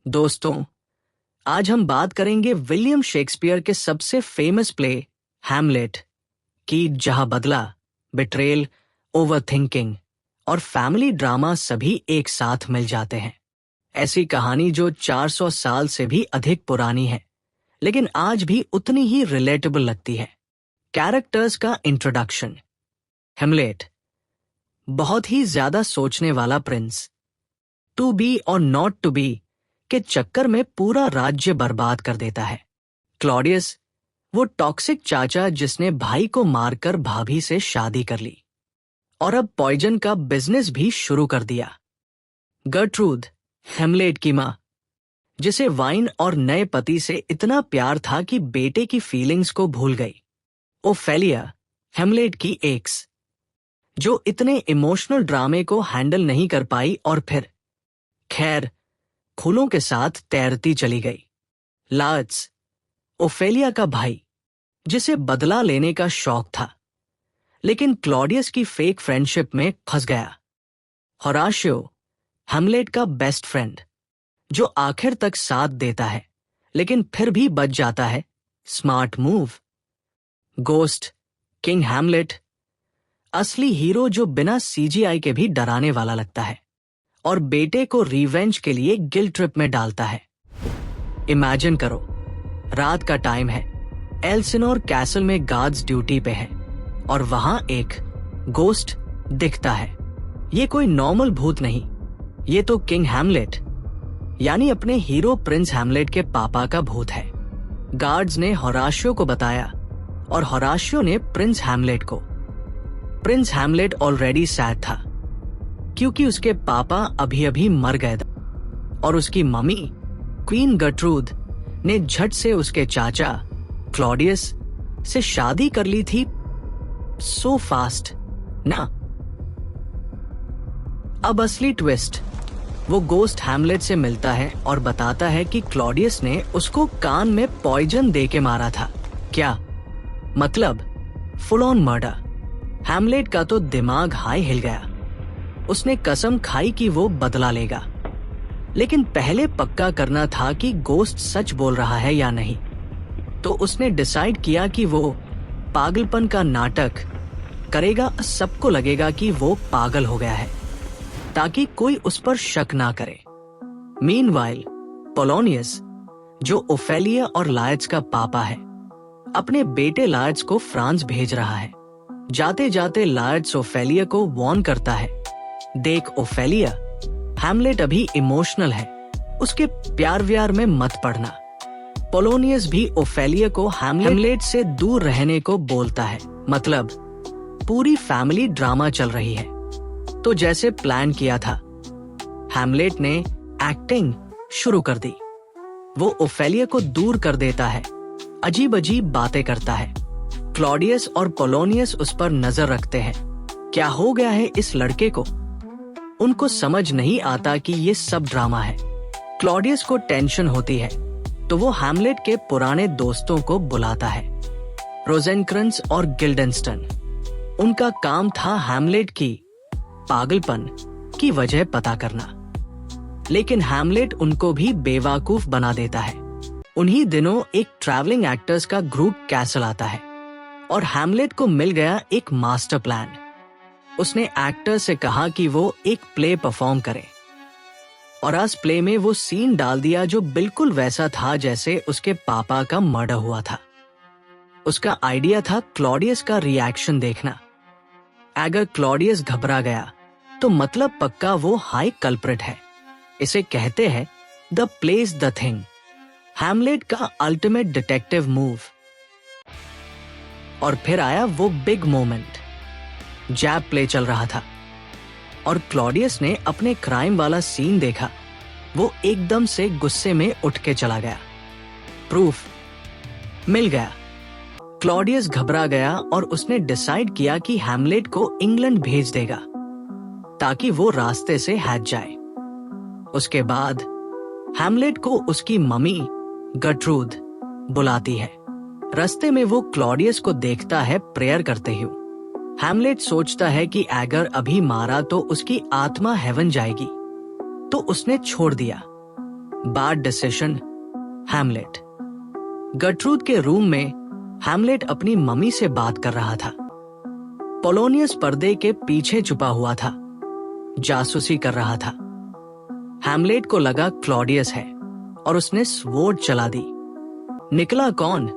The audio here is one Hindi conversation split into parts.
दोस्तों, आज हम बात करेंगे विलियम शेक्सपियर के सबसे फेमस प्ले हैमलेट की, जहां बदला, बिट्रेल, ओवरथिंकिंग और फैमिली ड्रामा सभी एक साथ मिल जाते हैं। ऐसी कहानी जो 400 साल से भी अधिक पुरानी है, लेकिन आज भी उतनी ही रिलेटेबल लगती है। कैरेक्टर्स का इंट्रोडक्शन। हैमलेट बहुत ही ज्यादा सोचने वाला Prince, to be or not to B के चक्कर में पूरा राज्य बर्बाद कर देता है। क्लॉडियस वो टॉक्सिक चाचा जिसने भाई को मारकर भाभी से शादी कर ली और अब पॉइजन का बिजनेस भी शुरू कर दिया। गर्ट्रूड हैमलेट की मां, जिसे वाइन और नए पति से इतना प्यार था कि बेटे की फीलिंग्स को भूल गई। ओफेलिया हैमलेट की एक्स, जो इतने इमोशनल ड्रामे को हैंडल नहीं कर पाई और फिर खैर फूलों के साथ तैरती चली गई। लार्ड्स ओफेलिया का भाई, जिसे बदला लेने का शौक था, लेकिन क्लॉडियस की फेक फ्रेंडशिप में फंस गया। होराशियो हैमलेट का बेस्ट फ्रेंड, जो आखिर तक साथ देता है लेकिन फिर भी बच जाता है। Smart move. Ghost king Hamlet, असली हीरो जो बिना सीजीआई के भी डराने वाला लगता है और बेटे को रिवेंज के लिए गिल्ट ट्रिप में डालता है। इमेजिन करो, रात का टाइम है, एल्सिनोर कैसल में गार्ड्स ड्यूटी पे हैं और वहां एक गोस्ट दिखता है। ये कोई नॉर्मल भूत नहीं, ये तो किंग हैमलेट यानी अपने हीरो प्रिंस हैमलेट के पापा का भूत है। गार्ड्स ने होराशियो को बताया और होराशियो ने प्रिंस हैमलेट को। प्रिंस हैमलेट ऑलरेडी सैड था क्योंकि उसके पापा अभी अभी मर गए थे और उसकी मम्मी क्वीन गर्ट्रूड ने झट से उसके चाचा क्लॉडियस से शादी कर ली थी। सो फास्ट ना। अब असली ट्विस्ट। वो गोस्ट हैमलेट से मिलता है और बताता है कि क्लॉडियस ने उसको कान में पॉइजन दे के मारा था। क्या मतलब? Full on murder. हैमलेट का तो दिमाग हाई हिल गया। उसने कसम खाई कि वो बदला लेगा, लेकिन पहले पक्का करना था कि गोस्ट सच बोल रहा है या नहीं। तो उसने डिसाइड किया कि वो पागलपन का नाटक करेगा, सबको लगेगा कि वो पागल हो गया है ताकि कोई उस पर शक ना करे। मीनवाइल पोलोनियस, जो ओफेलिया और लायड्स का पापा है, अपने बेटे लायड्स को फ्रांस भेज रहा है। जाते जाते लायड्स ओफेलिया को वार्न करता है, देख ओफेलिया, हैमलेट अभी इमोशनल है, उसके प्यार व्यार में मत पड़ना। पोलोनियस भी ओफेलिया को हैमलेट से दूर रहने को बोलता है। मतलब पूरी फैमिली ड्रामा चल रही है। तो जैसे प्लान किया था, हैमलेट ने एक्टिंग शुरू कर दी। वो ओफेलिया को दूर कर देता है, अजीब अजीब बातें करता है। क्लॉडियस और पोलोनियस उस पर नजर रखते हैं। क्या हो गया है इस लड़के को? उनको समझ नहीं आता कि ये सब ड्रामा है। क्लॉडियस को टेंशन होती है तो वो हैमलेट के पुराने दोस्तों को बुलाता है, रोजेनक्रंस और गिल्डेंस्टन। उनका काम था हैमलेट की पागलपन की वजह पता करना, लेकिन हैमलेट उनको भी बेवकूफ बना देता है। उन्हीं दिनों एक ट्रैवलिंग एक्टर्स का ग्रुप कैसल आता है और हैमलेट को मिल गया एक मास्टर प्लान। उसने एक्टर से कहा कि वो एक प्ले परफॉर्म करे और आज प्ले में वो सीन डाल दिया जो बिल्कुल वैसा था जैसे उसके पापा का मर्डर हुआ था। उसका आइडिया था क्लॉडियस का रिएक्शन देखना। अगर क्लॉडियस घबरा गया तो मतलब पक्का वो हाई कल्प्रिट है। इसे कहते हैं the place the thing, Hamlet का अल्टीमेट डिटेक्टिव मूव। और फिर आया वो बिग मोमेंट। जैब प्ले चल रहा था और क्लॉडियस ने अपने क्राइम वाला सीन देखा। वो एकदम से गुस्से में उठ के चला गया। प्रूफ मिल गया। क्लॉडियस घबरा गया और उसने डिसाइड किया कि हैमलेट को इंग्लैंड भेज देगा ताकि वो रास्ते से हट जाए। उसके बाद हैमलेट को उसकी मम्मी गर्ट्रूड बुलाती है। रास्ते में वो क्लॉडियस को देखता है प्रेयर करते हुए। हैमलेट सोचता है कि अगर अभी मारा तो उसकी आत्मा हेवन जाएगी, तो उसने छोड़ दिया। Bad decision, Hamlet. गर्ट्रूड के रूम में हैमलेट अपनी मम्मी से बात कर रहा था। पोलोनियस पर्दे के पीछे छुपा हुआ था, जासूसी कर रहा था। हैमलेट को लगा क्लॉडियस है और उसने स्वॉर्ड चला दी। निकला कौन?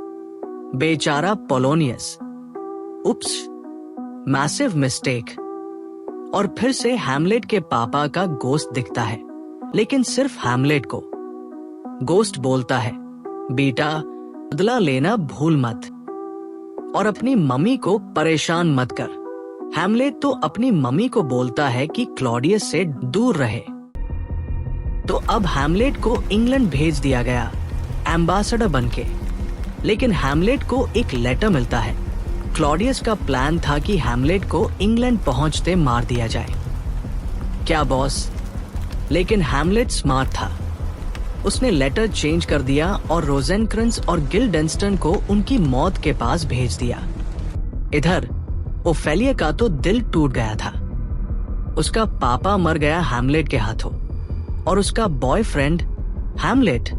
बेचारा पोलोनियस। उप्स, मैसिव मिस्टेक। और फिर से हैमलेट के पापा का गोस्ट दिखता है, लेकिन सिर्फ हैमलेट को। गोस्ट बोलता है, बेटा बदला लेना भूल मत और अपनी मम्मी को परेशान मत कर। हैमलेट तो अपनी मम्मी को बोलता है कि क्लॉडियस से दूर रहे। तो अब हैमलेट को इंग्लैंड भेज दिया गया एम्बेसडर बनके। लेकिन हैमलेट को एक लेटर मिलता है। क्लॉडियस का प्लान था कि हैमलेट को इंग्लैंड पहुंचते मार दिया जाए। क्या बॉस? लेकिन हैमलेट स्मार्ट था। उसने लेटर चेंज कर दिया और रोजेनक्रंस और गिल्डेंस्टन को उनकी मौत के पास भेज दिया। इधर ओफेलिया का तो दिल टूट गया था। उसका पापा मर गया हैमलेट के हाथों और उसका बॉयफ्रेंड हैमलेट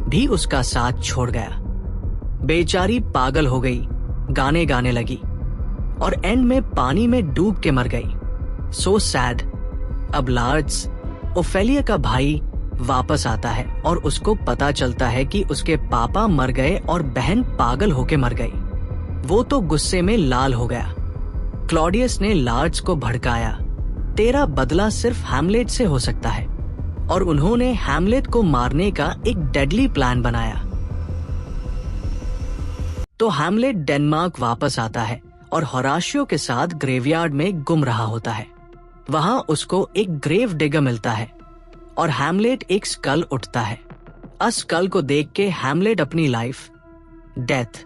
भी उसका साथ छोड़ गया। बेचारी पागल हो गई, गाने गाने लगी और एंड में पानी में डूब के मर गई। So sad. अब लार्ड्स, ओफेलिया का भाई, वापस आता है और उसको पता चलता है कि उसके पापा मर गए और बहन पागल होके मर गई। वो तो गुस्से में लाल हो गया। क्लॉडियस ने लार्ड्स को भड़काया, तेरा बदला सिर्फ हैमलेट से हो सकता है, और उन्होंने हैमलेट को मारने का एक डेडली प्लान बनाया। तो हैमलेट डेनमार्क वापस आता है और होराशियो के साथ ग्रेवयार्ड में गुम रहा होता है। वहां उसको एक ग्रेव डिगर मिलता है और हैमलेट एक स्कल उठता है। उस स्कल को देख के हैमलेट अपनी लाइफ, डेथ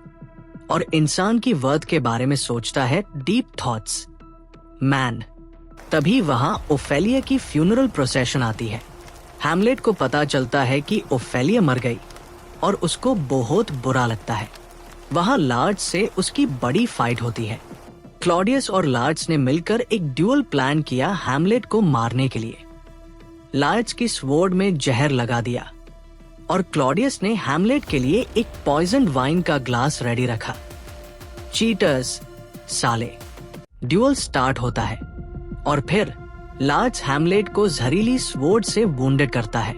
और इंसान की वर्थ के बारे में सोचता है। Deep thoughts. मैन। तभी वहां ओफेलिया की फ्यूनरल प्रोसेशन आती है। हैमलेट को पता चलता है कि ओफेलिया मर गई और उसको बहुत बुरा लगता है। वहां लार्ड्स से उसकी बड़ी फाइट होती है। क्लॉडियस और लार्ड्स ने मिलकर एक ड्यूअल प्लान किया हैमलेट को मारने के लिए। लार्ड्स की स्वॉर्ड में जहर लगा दिया और क्लॉडियस ने हैमलेट के लिए एक पॉइजन वाइन का ग्लास रेडी रखा। चीटर्स साले। ड्यूअल स्टार्ट होता है और फिर लार्ड्स हैमलेट को जहरीली स्वॉर्ड से वुंडेड करता है,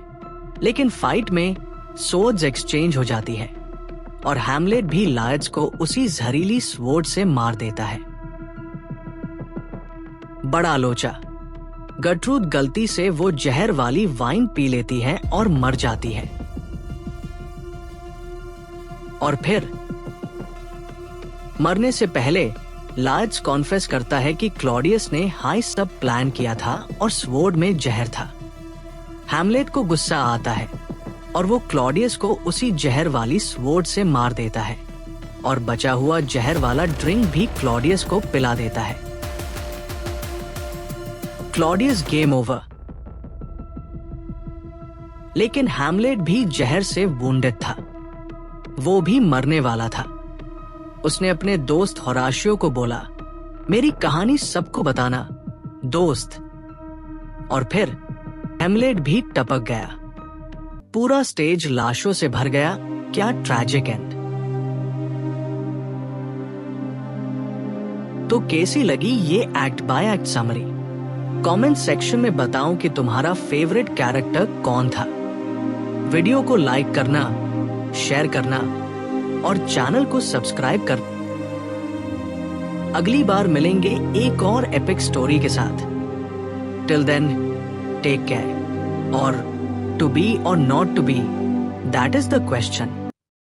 लेकिन फाइट में स्वॉर्ड्स एक्सचेंज हो जाती है और हैमलेट भी लार्ड्स को उसी जहरीली स्वॉर्ड से मार देता है। बड़ा लोचा। गर्ट्रूड गलती से वो जहर वाली वाइन पी लेती है और मर जाती है। और फिर मरने से पहले लार्ड्स कॉन्फेस करता है कि क्लॉडियस ने हाई सब प्लान किया था और स्वॉर्ड में जहर था। हैमलेट को गुस्सा आता है और वो क्लॉडियस को उसी जहर वाली स्वॉर्ड से मार देता है और बचा हुआ जहर वाला ड्रिंक भी क्लॉडियस को पिला देता है। Claudius game over. लेकिन हैमलेट भी जहर से वुंडेड था। वो भी मरने वाला था। उसने अपने दोस्त होराशियो को बोला, मेरी कहानी सबको बताना दोस्त। और फिर हैमलेट भी टपक गया। पूरा स्टेज लाशों से भर गया। क्या ट्रैजिक एंड। तो कैसी लगी ये act by act summary? Comment section में बताओ कि तुम्हारा फेवरेट कैरेक्टर कौन था। वीडियो को लाइक करना, शेयर करना और चैनल को सब्सक्राइब कर। अगली बार मिलेंगे एक और एपिक स्टोरी के साथ। Till then, take care. और to be or not to be, that is the question.